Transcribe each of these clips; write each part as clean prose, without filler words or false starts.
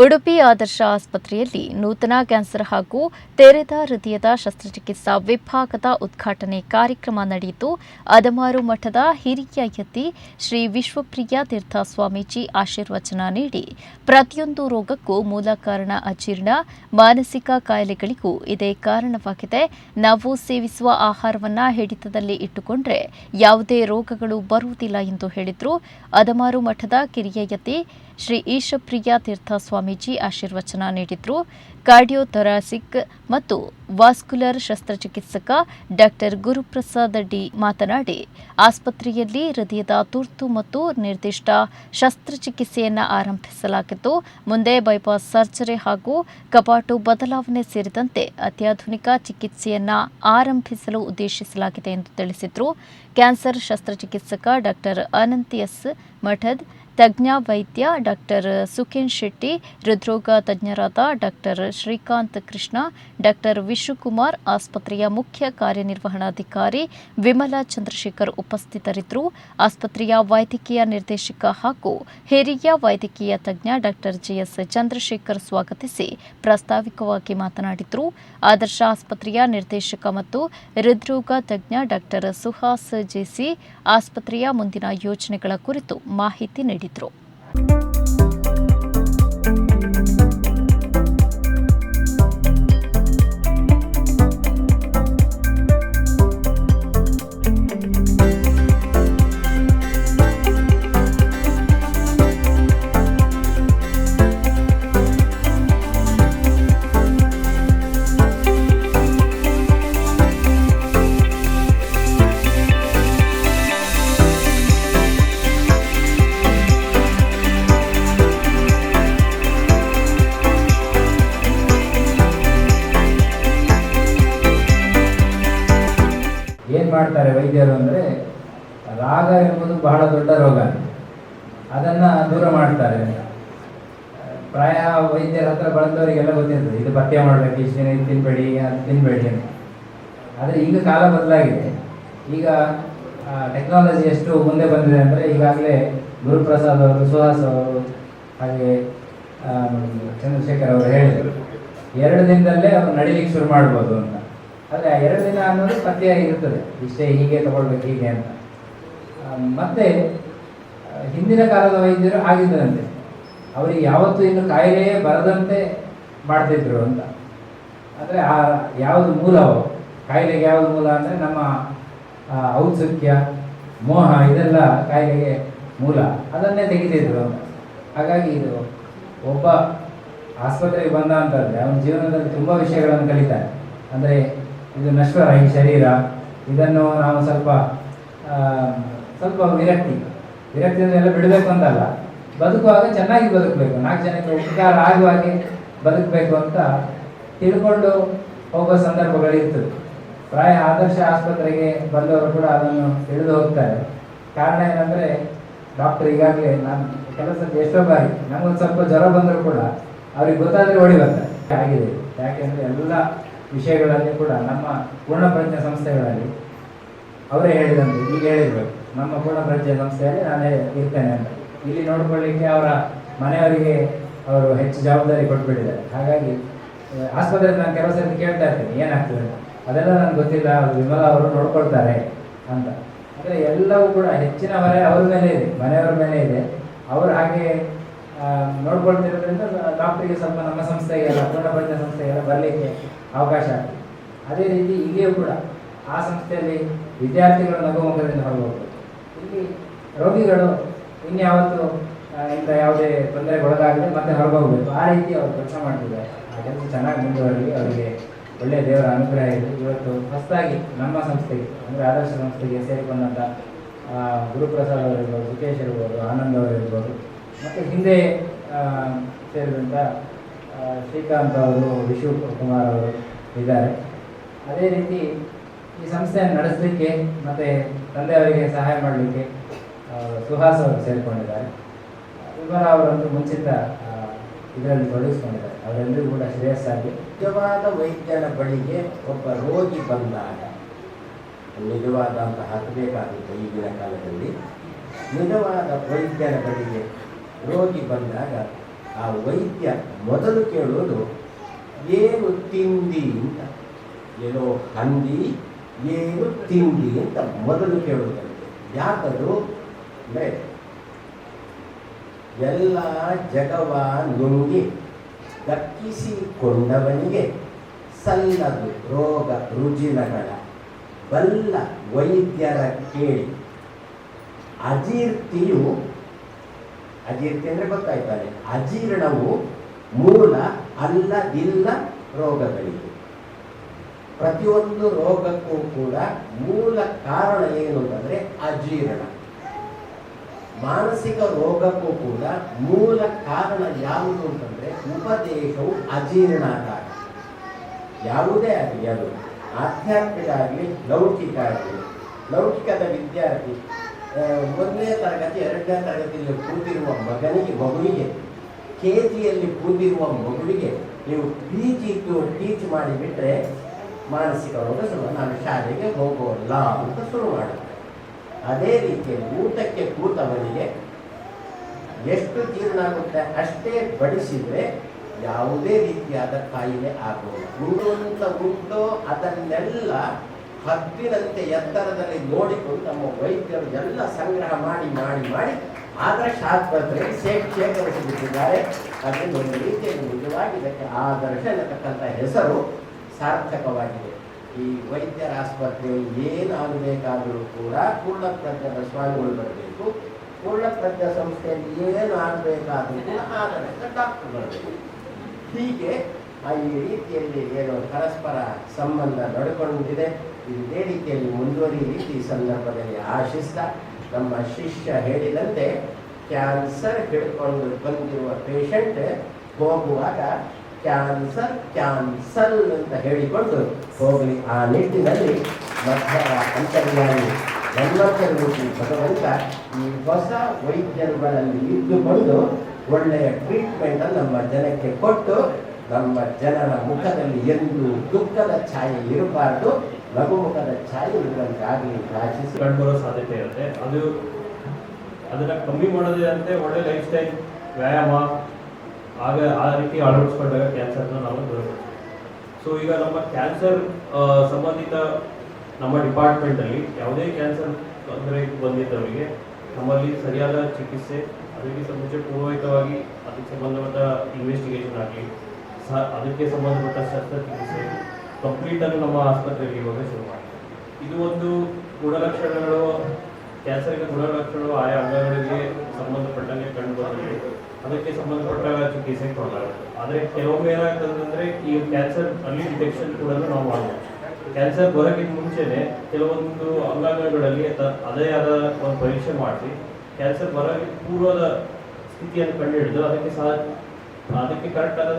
ಉಡುಪಿ ಆದರ್ಶ ಆಸ್ಪತ್ರೆಯಲ್ಲಿ ನೂತನ ಕ್ಯಾನ್ಸರ್ ಹಾಗೂ ತೆರೆದ ಹೃದಯದ ಶಸ್ತ್ರಚಿಕಿತ್ಸಾ ವಿಭಾಗದ ಉದ್ಘಾಟನೆ ಕಾರ್ಯಕ್ರಮ ನಡೆಯಿತು. ಅದಮಾರು ಮಠದ ಹಿರಿಯ ಯತಿ ಶ್ರೀ ವಿಶ್ವಪ್ರಿಯ ತೀರ್ಥ ಸ್ವಾಮೀಜಿ ಆಶೀರ್ವಚನ ನೀಡಿ, ಪ್ರತಿಯೊಂದು ರೋಗಕ್ಕೂ ಮೂಲ ಕಾರಣ ಅಜೀರ್ಣ, ಮಾನಸಿಕ ಕಾಯಿಲೆಗಳಿಗೂ ಇದೇ ಕಾರಣವಾಗಿದೆ. ನಾವು ಸೇವಿಸುವ ಆಹಾರವನ್ನು ಹಿಡಿತದಲ್ಲಿ ಇಟ್ಟುಕೊಂಡ್ರೆ ಯಾವುದೇ ರೋಗಗಳು ಬರುವುದಿಲ್ಲ ಎಂದು ಹೇಳಿದರು. ಅದಮಾರು ಮಠದ ಕಿರಿಯ ಯತಿ ಶ್ರೀ ಈಶಪ್ರಿಯ ತೀರ್ಥ ಸ್ವಾಮೀಜಿ ಆಶೀರ್ವಚನ ನೀಡಿದರು. ಕಾರ್ಡಿಯೋಥೊರಾಸಿಕ್ ಮತ್ತು ವಾಸ್ಕ್ಯುಲರ್ ಶಸ್ತ್ರಚಿಕಿತ್ಸಕ ಡಾಕ್ಟರ್ ಗುರುಪ್ರಸಾದ್ ಡಿ ಮಾತನಾಡಿ, ಆಸ್ಪತ್ರೆಯಲ್ಲಿ ಹೃದಯದ ತುರ್ತು ಮತ್ತು ನಿರ್ದಿಷ್ಟ ಶಸ್ತ್ರಚಿಕಿತ್ಸೆಯನ್ನು ಆರಂಭಿಸಲಾಗಿದ್ದು, ಮುಂದೆ ಬೈಪಾಸ್ ಸರ್ಜರಿ ಹಾಗೂ ಕಪಾಟು ಬದಲಾವಣೆ ಸೇರಿದಂತೆ ಅತ್ಯಾಧುನಿಕ ಚಿಕಿತ್ಸೆಯನ್ನು ಆರಂಭಿಸಲು ಉದ್ದೇಶಿಸಲಾಗಿದೆ ಎಂದು ತಿಳಿಸಿದರು. ಕ್ಯಾನ್ಸರ್ ಶಸ್ತ್ರಚಿಕಿತ್ಸಕ ಡಾಕ್ಟರ್ ಅನಂತ್ ಎಸ್ ಮಠದ್, ತಜ್ಞ ವೈದ್ಯ ಡಾಕ್ಟರ್ ಸುಖೇನ್ ಶೆಟ್ಟಿ, ಹೃದ್ರೋಗ ತಜ್ಞರಾದ ಡಾಕ್ಟರ್ ಶ್ರೀಕಾಂತ್ ಕೃಷ್ಣ, ಡಾಕ್ಟರ್ ವಿಶ್ವಕುಮಾರ್, ಆಸ್ಪತ್ರೆಯ ಮುಖ್ಯ ಕಾರ್ಯನಿರ್ವಹಣಾಧಿಕಾರಿ ವಿಮಲಾ ಚಂದ್ರಶೇಖರ್ ಉಪಸ್ಥಿತರಿದ್ದರು. ಆಸ್ಪತ್ರೆಯ ವೈದ್ಯಕೀಯ ನಿರ್ದೇಶಕ ಹಾಗೂ ಹಿರಿಯ ವೈದ್ಯಕೀಯ ತಜ್ಞ ಡಾಕ್ಟರ್ ಜಿಎಸ್ ಚಂದ್ರಶೇಖರ್ ಸ್ವಾಗತಿಸಿ ಪ್ರಾಸ್ತಾವಿಕವಾಗಿ ಮಾತನಾಡಿದರು. ಆದರ್ಶ ಆಸ್ಪತ್ರೆಯ ನಿರ್ದೇಶಕ ಮತ್ತು ಹೃದ್ರೋಗ ತಜ್ಞ ಡಾಕ್ಟರ್ ಸುಹಾಸ್ ಜೆಸಿ ಆಸ್ಪತ್ರೆಯ ಮುಂದಿನ ಯೋಜನೆಗಳ ಕುರಿತು ಮಾಹಿತಿ ನೀಡಿದರು. ಏನು ಮಾಡ್ತಾರೆ ವೈದ್ಯರು ಅಂದರೆ, ರಾಗ ಎಂಬುದು ಬಹಳ ದೊಡ್ಡ ರೋಗ, ಅದನ್ನು ದೂರ ಮಾಡ್ತಾರೆ. ಪ್ರಾಯ ವೈದ್ಯರ ಹತ್ರ ಬಂದವರಿಗೆಲ್ಲ ಗೊತ್ತಿರ್ತದೆ, ಇದು ಪಥ್ಯ ಮಾಡಬೇಕು, ಇಷ್ಟು ದಿನ ಇದು ತಿನ್ನಬೇಡಿ, ಅದು ತಿನ್ನಬೇಡಿ ಅಂತ. ಆದರೆ ಈಗ ಕಾಲ ಬದಲಾಗಿದೆ. ಈಗ ಟೆಕ್ನಾಲಜಿ ಎಷ್ಟು ಮುಂದೆ ಬಂದಿದೆ ಅಂದರೆ, ಈಗಾಗಲೇ ಗುರುಪ್ರಸಾದ್ ಅವರು, ಸುಹಾಸ್ ಅವರು, ಹಾಗೆ ಚಂದ್ರಶೇಖರ್ ಅವರು ಹೇಳಿದರು, 2 ದಿನದಲ್ಲೇ ಅವರು ನಡಿಲಿಕ್ಕೆ ಶುರು ಮಾಡ್ಬೋದು ಅಂತ. ಆದರೆ ಆ 2 ದಿನ ಅನ್ನೋದು ಪಥ್ಯ ಇರ್ತದೆ, ಇಷ್ಟೇ ಹೀಗೆ ತಗೊಳ್ಬೇಕು ಹೀಗೆ ಅಂತ. ಮತ್ತೆ ಹಿಂದಿನ ಕಾಲದ ವೈದ್ಯರು ಆಗಿದ್ದರಂತೆ, ಅವರಿಗೆ ಯಾವತ್ತೂ ಇನ್ನು ಕಾಯಿಲೆಯೇ ಬರದಂತೆ ಮಾಡ್ತಿದ್ರು ಅಂತ. ಅಂದರೆ ಆ ಯಾವುದು ಮೂಲವೋ ಕಾಯಿಲೆಗೆ, ಯಾವುದು ಮೂಲ ಅಂದರೆ ನಮ್ಮ ಔತ್ಸುಕ್ಯ, ಮೋಹ, ಇದೆಲ್ಲ ಕಾಯಿಲೆಗೆ ಮೂಲ, ಅದನ್ನೇ ತೆಗಿತಿದ್ರು ಅಂತ. ಹಾಗಾಗಿ ಇದು ಒಬ್ಬ ಆಸ್ಪತ್ರೆಗೆ ಬಂದ ಅಂತಂದರೆ ಅವನ ಜೀವನದಲ್ಲಿ ತುಂಬ ವಿಷಯಗಳನ್ನು ಕಲಿತಾನೆ. ಅಂದರೆ ಇದು ನಶ್ವರ, ಈ ಶರೀರ, ಇದನ್ನು ನಾವು ಸ್ವಲ್ಪ ವಿರಕ್ತಿಯಿಂದೆಲ್ಲ ಬಿಡಬೇಕು ಅಂತಲ್ಲ, ಬದುಕುವಾಗ ಚೆನ್ನಾಗಿ ಬದುಕಬೇಕು, 4 ಜನಕ್ಕೆ ಉಪಕಾರ ಆಗುವ ಹಾಗೆ ಬದುಕಬೇಕು ಅಂತ ತಿಳ್ಕೊಂಡು ಹೋಗೋ ಸಂದರ್ಭಗಳಿರ್ತದೆ. ಪ್ರಾಯ ಆದರ್ಶ ಆಸ್ಪತ್ರೆಗೆ ಬಂದವರು ಕೂಡ ಅದನ್ನು ತಿಳಿದು ಹೋಗ್ತಾರೆ. ಕಾರಣ ಏನಂದರೆ, ಡಾಕ್ಟರ್ ಈಗಾಗಲೇ ನಾನು ಕೆಲಸಕ್ಕೆ ಎಷ್ಟೋ ಬಾರಿ ನಮಗೊಂದು ಸ್ವಲ್ಪ ಜ್ವರ ಬಂದರೂ ಕೂಡ ಅವ್ರಿಗೆ ಗೊತ್ತಾದರೆ ಓಡಿ ಬರ್ತಾರೆ ಆಗಿದೆ. ಯಾಕೆಂದರೆ ಎಲ್ಲ ವಿಷಯಗಳಲ್ಲಿ ಕೂಡ ನಮ್ಮ ಪೂರ್ಣಪ್ರಜ್ಞೆ ಸಂಸ್ಥೆಗಳಲ್ಲಿ ಅವರೇ ಹೇಳಿದಂತೆ, ಈಗ ಹೇಳಿರ್ಬೇಕು, ನಮ್ಮ ಪೂರ್ಣಪ್ರಜ್ಞೆ ಸಂಸ್ಥೆಯಲ್ಲಿ ನಾನೇ ಇರ್ತೇನೆ ಅಂತ. ಇಲ್ಲಿ ನೋಡ್ಕೊಳ್ಳಿಕ್ಕೆ ಅವರ ಮನೆಯವರಿಗೆ ಅವರು ಹೆಚ್ಚು ಜವಾಬ್ದಾರಿ ಕೊಟ್ಬಿಟ್ಟಿದ್ದಾರೆ. ಹಾಗಾಗಿ ಆಸ್ಪತ್ರೆಯಲ್ಲಿ ನಾನು ಕೆಲವು ಸರ್ತಿ ಕೇಳ್ತಾ ಇರ್ತೇನೆ ಏನಾಗ್ತದೆ ಅಂತ. ಅದೆಲ್ಲ ನನಗೆ ಗೊತ್ತಿಲ್ಲ, ಅವರು ವಿಮಲಾ ಅವರು ನೋಡ್ಕೊಳ್ತಾರೆ ಅಂತ. ಅಂದರೆ ಎಲ್ಲವೂ ಕೂಡ ಹೆಚ್ಚಿನ ಹೊರೆ ಅವ್ರ ಮೇಲೆ ಇದೆ, ಮನೆಯವರ ಮೇಲೆ ಇದೆ. ಅವರು ಹಾಗೆ ನೋಡ್ಕೊಳ್ತಿರೋದ್ರಿಂದ ಡಾಕ್ಟರಿಗೆ ಸ್ವಲ್ಪ ನಮ್ಮ ಸಂಸ್ಥೆಗೆಲ್ಲ, ಪೂರ್ಣಪ್ರಜ್ಞೆ ಸಂಸ್ಥೆಗೆಲ್ಲ ಬರಲಿಕ್ಕೆ ಅವಕಾಶ ಆಗ್ತದೆ. ಅದೇ ರೀತಿ ಇಲ್ಲಿಯೂ ಕೂಡ ಆ ಸಂಸ್ಥೆಯಲ್ಲಿ ವಿದ್ಯಾರ್ಥಿಗಳು ನಗುಮುಖದಿಂದ ಹೊರಗೋಗ್ಬೇಕು. ಇಲ್ಲಿ ರೋಗಿಗಳು ಇನ್ಯಾವತ್ತು ಇಂಥ ಯಾವುದೇ ತೊಂದರೆಗೊಳಗಾಗದೆ ಮತ್ತೆ ಹೊರಗೋಗ್ಬೇಕು, ಆ ರೀತಿ ಅವರು ಕೆಲಸ ಮಾಡ್ತಿದ್ದಾರೆ. ಆ ಕೆಲಸ ಚೆನ್ನಾಗಿ ಮುಂದುವರೆಗೆ ಅವರಿಗೆ ಒಳ್ಳೆಯ ದೇವರ ಅನುಗ್ರಹ ಇದೆ. ಇವತ್ತು ಹೊಸದಾಗಿ ನಮ್ಮ ಸಂಸ್ಥೆಗೆ ಅಂದರೆ ಆದರ್ಶ ಸಂಸ್ಥೆಗೆ ಸೇರಿಕೊಂಡಂಥ ಗುರುಪ್ರಸಾದ್ ಅವರಿರ್ಬೋದು, ಸುಖೇಶ್ ಇರ್ಬೋದು, ಆನಂದ್ ಅವರಿರ್ಬೋದು, ಮತ್ತು ಹಿಂದೆ ಸೇರಿದಂಥ ಶ್ರೀಕಾಂತ್ ಅವರು, ವಿಶ್ವಕುಮಾರ್ ಅವರು ಇದ್ದಾರೆ. ಅದೇ ರೀತಿ ಈ ಸಂಸ್ಥೆಯನ್ನು ನಡೆಸಲಿಕ್ಕೆ ಮತ್ತು ತಂದೆಯವರಿಗೆ ಸಹಾಯ ಮಾಡಲಿಕ್ಕೆ ಸುಹಾಸ್ ಅವರು ಸೇರಿಕೊಂಡಿದ್ದಾರೆ. ವಿಮಲಾ ಅವರಂತೂ ಮುಂಚಿತ ಇದರಲ್ಲಿ ತೊಡಗಿಸ್ಕೊಂಡಿದ್ದಾರೆ. ಅವರೆಲ್ಲರೂ ಕೂಡ ಶ್ರೇಯಸ್ಸಾಗಿ ನಿಜವಾದ ವೈದ್ಯನ ಬಳಿಗೆ ಒಬ್ಬ ರೋಗಿ ಬಂದಾಗ ನಿಜವಾದ ಅಂತ ಹಾಕಬೇಕಾಗುತ್ತೆ. ಈಗಿನ ಕಾಲದಲ್ಲಿ ನಿಜವಾದ ವೈದ್ಯನ ಬಳಿಗೆ ರೋಗಿ ಬಂದಾಗ ಆ ವೈದ್ಯ ಮೊದಲು ಕೇಳೋದು ಏನು ತಿಂದಿ ಅಂತ. ಏನೋ ಹಂದಿ ಏನು ತಿಂದಿ ಅಂತ ಮೊದಲು ಕೇಳುವುದಂತೆ. ಯಾಕದು ಅಂದರೆ ಎಲ್ಲ ಜಗವ ನುಂಗಿ ದಕ್ಕಿಸಿಕೊಂಡವನಿಗೆ ಸಲ್ಲದು ರೋಗ ರುಜಿನಗಳ ಬಲ್ಲ ವೈದ್ಯರ ಕೇಳಿ. ಅಜೀರ್ತಿ ಅಂದರೆ ಗೊತ್ತಾಯ್ತಾನೆ, ಅಜೀರ್ಣವು ಮೂಲ ಅಲ್ಲದಿಲ್ಲ ರೋಗಗಳಿಗೆ. ಪ್ರತಿಯೊಂದು ರೋಗಕ್ಕೂ ಕೂಡ ಮೂಲ ಕಾರಣ ಏನು ಅಂತಂದರೆ ಅಜೀರ್ಣ. ಮಾನಸಿಕ ರೋಗಕ್ಕೂ ಕೂಡ ಮೂಲ ಕಾರಣ ಯಾವುದು ಅಂತಂದರೆ ಉಪದೇಶವು ಅಜೀರ್ಣಾಕಾರ. ಯಾವುದೇ ಆಗಲಿ, ಅದು ಆಧ್ಯಾತ್ಮಿಕ ಆಗಲಿ ಲೌಕಿಕ ಆಗಲಿ. ಲೌಕಿಕದ ವಿದ್ಯಾರ್ಥಿ 1ನೇ ತರಗತಿ 2ನೇ ತರಗತಿಯಲ್ಲಿ ಕೂತಿರುವ ಮಗುವಿಗೆ KGಯಲ್ಲಿ ಕೂತಿರುವ ಮಗುವಿಗೆ ನೀವು ಟೀಚ್ ಮಾಡಿಬಿಟ್ರೆ ಮಾನಸಿಕ ರೋಗ ನಾನು ಶಾಲೆಗೆ ಹೋಗೋಲ್ಲ ಅಂತ ಶುರು ಮಾಡುತ್ತೆ. ಅದೇ ರೀತಿಯಲ್ಲಿ ಊಟಕ್ಕೆ ಕೂತವನಿಗೆ ಎಷ್ಟು ಜೀರ್ಣ ಆಗುತ್ತೆ ಅಷ್ಟೇ ಬಡಿಸಿದರೆ ಯಾವುದೇ ರೀತಿಯಾದ ಕಾಯಿಲೆ ಆಗೋಲ್ಲ. ಉಂಟೋ ಅದನ್ನೆಲ್ಲ ಹದ್ದಿನಂತೆ ಎತ್ತರದಲ್ಲಿ ನೋಡಿಕೊಂಡು ನಮ್ಮ ವೈದ್ಯರು ಎಲ್ಲ ಸಂಗ್ರಹ ಮಾಡಿ ಮಾಡಿ ಮಾಡಿ ಆದರ್ಶ ಆಸ್ಪತ್ರೆಗೆ ಶೇಖರಿಸಿಬಿಟ್ಟಿದ್ದಾರೆ. ಅದರಿಂದ ಒಂದು ರೀತಿಯಲ್ಲಿ ನಿಜವಾಗಿ ಇದಕ್ಕೆ ಆದರ್ಶ ಎನ್ನತಕ್ಕಂಥ ಹೆಸರು ಸಾರ್ಥಕವಾಗಿದೆ. ಈ ವೈದ್ಯರ ಆಸ್ಪತ್ರೆಯಲ್ಲಿ ಏನಾಗಬೇಕಾದರೂ ಕೂಡ ಪೂರ್ಣಪ್ರಜ್ಞದ ಸ್ವಾಮಿಗಳು ಬರಬೇಕು. ಪೂರ್ಣಪ್ರಜ್ಞ ಸಂಸ್ಥೆಯಲ್ಲಿ ಏನು ಆಗಬೇಕಾದರೂ ಕೂಡ ಆದರ್ಶ ಡಾಕ್ಟರ್ ಬರಬೇಕು. ಹೀಗೆ ಈ ರೀತಿಯಲ್ಲಿ ಏನು ಪರಸ್ಪರ ಸಂಬಂಧ ನಡ್ಕೊಂಡಿದೆ. ಇದೇ ರೀತಿಯಲ್ಲಿ ಮುಂದುವರಿಯಲಿ ಈ ಸಂದರ್ಭದಲ್ಲಿ ಆಶಿಸ್ತಾ, ನಮ್ಮ ಶಿಷ್ಯ ಹೇಳಿದಂತೆ ಕ್ಯಾನ್ಸರ್ ಹಿಡ್ಕೊಂಡು ಬಂದಿರುವ ಪೇಷಂಟ್ ಹೋಗುವಾಗ ಕ್ಯಾನ್ಸರ್ ಕ್ಯಾನ್ಸಲ್ ಅಂತ ಹೇಳಿಕೊಂಡು ಹೋಗಲಿ. ಆ ನಿಟ್ಟಿನಲ್ಲಿ ಮಧ್ಯ ಅಂತರ್ಯಾಮಿ ಧನ್ವಂತರಿ ಭಗವಂತ ಈ ಹೊಸ ವೈದ್ಯರುಗಳಲ್ಲಿ ಇದ್ದುಕೊಂಡು ಒಳ್ಳೆಯ ಟ್ರೀಟ್ಮೆಂಟನ್ನು ನಮ್ಮ ಜನಕ್ಕೆ ಕೊಟ್ಟು ನಮ್ಮ ಜನರ ಮುಖದಲ್ಲಿ ಎಂದು ದುಃಖದ ಛಾಯೆ ಇರಬಾರ್ದು, ಲಘುಮುಖದ ಛಾಯೆ ಇರುವಂತೆ ಆಗಲಿ ಆಶಿಸಿ ಕಂಡುಬರೋ ಸಾಧ್ಯತೆ ಇರುತ್ತೆ. ಅದನ್ನು ಕಮ್ಮಿ ಮಾಡೋದೇ ಅಂತೆ ಒಳ್ಳೆ ಲೈಫ್ ಸ್ಟೈಲ್, ವ್ಯಾಯಾಮ ಆ ರೀತಿ ಅಳವಡಿಸ್ಕೊಂಡಾಗ ಕ್ಯಾನ್ಸರ್ನ ನಾವು ದೂರಪಡಿಸ್ತೀವಿ. ಸೊ ಈಗ ನಮ್ಮ ಕ್ಯಾನ್ಸರ್ ಸಂಬಂಧಿತ ನಮ್ಮ ಡಿಪಾರ್ಟ್ಮೆಂಟಲ್ಲಿ ಯಾವುದೇ ಕ್ಯಾನ್ಸರ್ ತೊಂದರೆ ಬಂದಿದ್ದವರಿಗೆ ನಮ್ಮಲ್ಲಿ ಸರಿಯಾದ ಚಿಕಿತ್ಸೆ, ಅದಕ್ಕಿಂತ ಮುಂಚೆ ಪೂರ್ವಹಿತವಾಗಿ ಅದಕ್ಕೆ ಸಂಬಂಧಪಟ್ಟ ಇನ್ವೆಸ್ಟಿಗೇಷನ್ ಆಗಲಿ, ಅದಕ್ಕೆ ಸಂಬಂಧಪಟ್ಟ ಶಸ್ತ್ರಚಿಕಿತ್ಸೆ ಕಂಪ್ಲೀಟನ್ನು ನಮ್ಮ ಆಸ್ಪತ್ರೆಯಲ್ಲಿ ಇವಾಗ ಶುರು ಮಾಡಿ. ಇದು ಒಂದು ಗುಣಲಕ್ಷಣಗಳು, ಕ್ಯಾನ್ಸರ್ಗೆ ಗುಣಲಕ್ಷಣಗಳು ಆಯಾ ಅಂಗಗಳಿಗೆ ಸಂಬಂಧಪಟ್ಟಂಗೆ ಕಂಡುಬರುತ್ತದೆ. ಅದಕ್ಕೆ ಸಂಬಂಧಪಟ್ಟ ಚಿಕಿತ್ಸೆ ಕೊಡಲಾಗುತ್ತೆ. ಆದರೆ ಕೆಲವೊಮ್ಮೆ ಏನಾಗ್ತದೆ ಈ ಕ್ಯಾನ್ಸರ್ ಅಲ್ಲಿ ಡಿಟೆಕ್ಷನ್ ಕೂಡ ನಾವು ಮಾಡಬಹುದು. ಕ್ಯಾನ್ಸರ್ ಬರೋಕ್ಕಿಂತ ಮುಂಚೆನೆ ಕೆಲವೊಂದು ಅಂಗಾಂಗಗಳಲ್ಲಿ ಅದೇ ಆದ ಒಂದು ಪರೀಕ್ಷೆ ಮಾಡಿಸಿ ಕ್ಯಾನ್ಸರ್ ಬರೋಕ್ಕೆ ಪೂರ್ವದ ಸ್ಥಿತಿಯನ್ನು ಕಂಡುಹಿಡಿದು ಅದಕ್ಕೆ ಕರೆಕ್ಟಾದ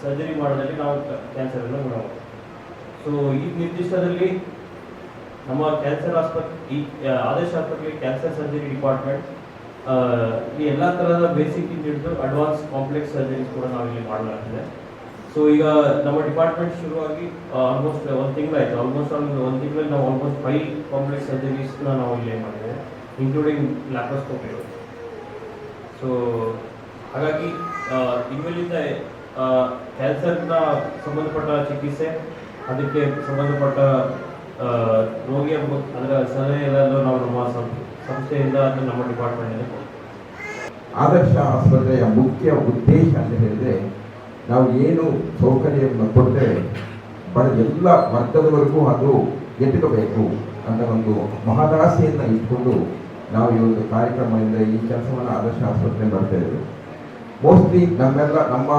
ಸರ್ಜರಿ ಮಾಡೋದ್ರಲ್ಲಿ ನಾವು ಕ್ಯಾನ್ಸರನ್ನು ಗುಣ ಮಾಡ್ತೀವಿ. ಸೊ ಈ ನಿರ್ದಿಷ್ಟದಲ್ಲಿ ನಮ್ಮ ಕ್ಯಾನ್ಸರ್ ಈ ಆದೇಶ ಆಸ್ಪತ್ರೆಯಲ್ಲಿ ಕ್ಯಾನ್ಸರ್ ಸರ್ಜರಿ ಡಿಪಾರ್ಟ್ಮೆಂಟ್ ಈ ಎಲ್ಲ ಥರದ ಬೇಸಿಕ್ ಹಿಡಿದು ಅಡ್ವಾನ್ಸ್ ಕಾಂಪ್ಲೆಕ್ಸ್ ಸರ್ಜರೀಸ್ ಕೂಡ ನಾವಿಲ್ಲಿ ಮಾಡಲಾಗ್ತದೆ. ಸೊ ಈಗ ನಮ್ಮ ಡಿಪಾರ್ಟ್ಮೆಂಟ್ ಶುರುವಾಗಿ ಆಲ್ಮೋಸ್ಟ್ 1 ತಿಂಗಳಾಯಿತು. ಒಂದು ತಿಂಗಳಲ್ಲಿ ನಾವು ಆಲ್ಮೋಸ್ಟ್ 5 ಕಾಂಪ್ಲೆಕ್ಸ್ ಸರ್ಜರೀಸ್ನ ನಾವು ಇಲ್ಲಿ ಮಾಡಿದ್ದೇವೆ, ಇನ್ಕ್ಲೂಡಿಂಗ್ ಲ್ಯಾಪ್ರೋಸ್ಕೋಪಿ. ಸೊ ಹಾಗಾಗಿ ಇನ್ಮೇಲಿಂದ ಕ್ಯಾನ್ಸರ್ನ ಸಂಬಂಧಪಟ್ಟ ಚಿಕಿತ್ಸೆ, ಅದಕ್ಕೆ ಸಂಬಂಧಪಟ್ಟ ರೋಗಿಯ ಅದರ ಸಲಹೆ ಎಲ್ಲರೂ ನಾವು ನಮ್ಮ ಸಂಸ್ಥೆಯಿಂದ ಅದು ನಮ್ಮ ಡಿಪಾರ್ಟ್ಮೆಂಟಿಂದ ಕೊಡ್ತೀವಿ. ಆದರ್ಶ ಆಸ್ಪತ್ರೆಯ ಮುಖ್ಯ ಉದ್ದೇಶ ಅಂತ ಹೇಳಿದರೆ, ನಾವು ಏನು ಸೌಕರ್ಯವನ್ನು ಕೊಟ್ಟರೆ ಎಲ್ಲ ವರ್ಗದವರೆಗೂ ಅದು ಎಟಕಬೇಕು ಅಂತ ಒಂದು ಮಹದಾಸೆಯನ್ನು ಇಟ್ಕೊಂಡು ನಾವು ಈ ಒಂದು ಕಾರ್ಯಕ್ರಮದಿಂದ ಈ ಕೆಲಸವನ್ನು ಆದರ್ಶ ಆಸ್ಪತ್ರೆ ಮಾಡ್ತಾ ಇದ್ದೇವೆ. ಮೋಸ್ಟ್ಲಿ ನಮ್ಮ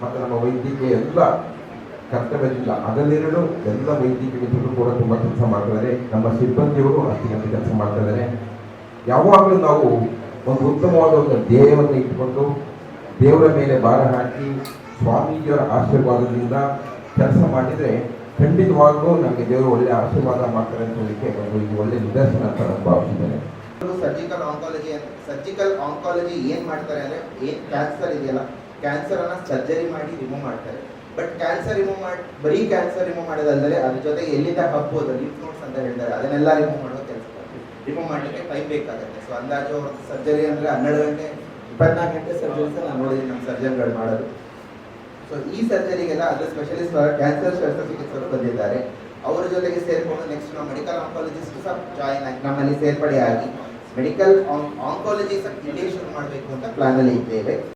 ಮತ್ತು ನಮ್ಮ ವೈದ್ಯಕೀಯ ಎಲ್ಲ ಕರ್ತವ್ಯದಿಂದ ಅದರಲ್ಲಿರಲು ಎಲ್ಲ ವೈದ್ಯಕೀಯ ಮಿತ್ರರು ಕೂಡ ತುಂಬ ಕೆಲಸ ಮಾಡ್ತಿದ್ದಾರೆ. ನಮ್ಮ ಸಿಬ್ಬಂದಿಯವರು ಅಷ್ಟಿಗೆ ಕೆಲಸ ಮಾಡ್ತಾ ಇದ್ದಾರೆ. ಯಾವಾಗಲೂ ನಾವು ಒಂದು ಉತ್ತಮವಾದ ಒಂದು ಧ್ಯೇಯವನ್ನು ಇಟ್ಟುಕೊಂಡು ದೇವರ ಮೇಲೆ ಭಾರ ಹಾಕಿ ಸ್ವಾಮೀಜಿಯವರ ಆಶೀರ್ವಾದದಿಂದ ಕೆಲಸ ಮಾಡಿದರೆ ಖಂಡಿತವಾಗ್ಲೂ ನಮಗೆ ದೇವರು ಒಳ್ಳೆಯ ಆಶೀರ್ವಾದ ಮಾಡ್ತಾರೆ ಅಂತ ಹೇಳಲಿಕ್ಕೆ ಒಂದು ಒಳ್ಳೆಯ ನಿದರ್ಶನ ಅಂತ ನಾನು ಭಾವಿಸಿದ್ದೇನೆ. ಸರ್ಜಿಕಲ್ ಆಂಕಾಲಜಿ ಏನು ಮಾಡ್ತಾರೆ ಅಂದರೆ, ಏನು ಕ್ಯಾನ್ಸರ್ ಇದೆಯಲ್ಲ, ಕ್ಯಾನ್ಸರನ್ನು ಸರ್ಜರಿ ಮಾಡಿ ರಿಮೂವ್ ಮಾಡ್ತಾರೆ. ಬಟ್ ಕ್ಯಾನ್ಸರ್ ಬರೀ ಕ್ಯಾನ್ಸರ್ ರಿಮೂವ್ ಮಾಡೋದಲ್ಲದೆ ಅದ್ರ ಜೊತೆಗೆ ಎಲ್ಲಿಂದ ಹಬ್ಬೋದು, ಲಿಂಫ್ ನೋಡ್ಸ್ ಅಂತ ಹೇಳ್ತಾರೆ, ಅದನ್ನೆಲ್ಲ ರಿಮೂವ್ ಮಾಡೋ ಕೆಲಸ. ರಿಮೂವ್ ಮಾಡಲಿಕ್ಕೆ ಟೈಮ್ ಬೇಕಾಗುತ್ತೆ. ಸೊ ಅಂದಾಜು ಸರ್ಜರಿ ಅಂದರೆ 12 ಗಂಟೆ 24 ಗಂಟೆ ಸರ್ಜರೀಸ್ ನಾನು ನೋಡಿದ್ದೀನಿ ನಮ್ಮ ಸರ್ಜನ್ಗಳು ಮಾಡೋದು. ಸೊ ಈ ಸರ್ಜರಿಗೆಲ್ಲ ಅದರ ಸ್ಪೆಷಲಿಸ್ಟ್ ಕ್ಯಾನ್ಸರ್ ಶಸ್ತ್ರಚಿಕಿತ್ಸಕರು ಬಂದಿದ್ದಾರೆ. ಅವರ ಜೊತೆಗೆ ಸೇರಿಕೊಂಡು ನೆಕ್ಸ್ಟ್ ನಾವು ಮೆಡಿಕಲ್ ಆಂಕಾಲಜಿಸ್ಟ್ ಸಹ ಜಾಯಿನ್ ಆಗಿ ನಮ್ಮಲ್ಲಿ ಸೇರ್ಪಡೆಯಾಗಿ ಮೆಡಿಕಲ್ ಆಂಕಾಲಜಿ ಸಹ ಇಲ್ಲೇ ಶುರು ಮಾಡಬೇಕು ಅಂತ ಪ್ಲಾನ್ ಅಲ್ಲಿ ಇದ್ದೇವೆ.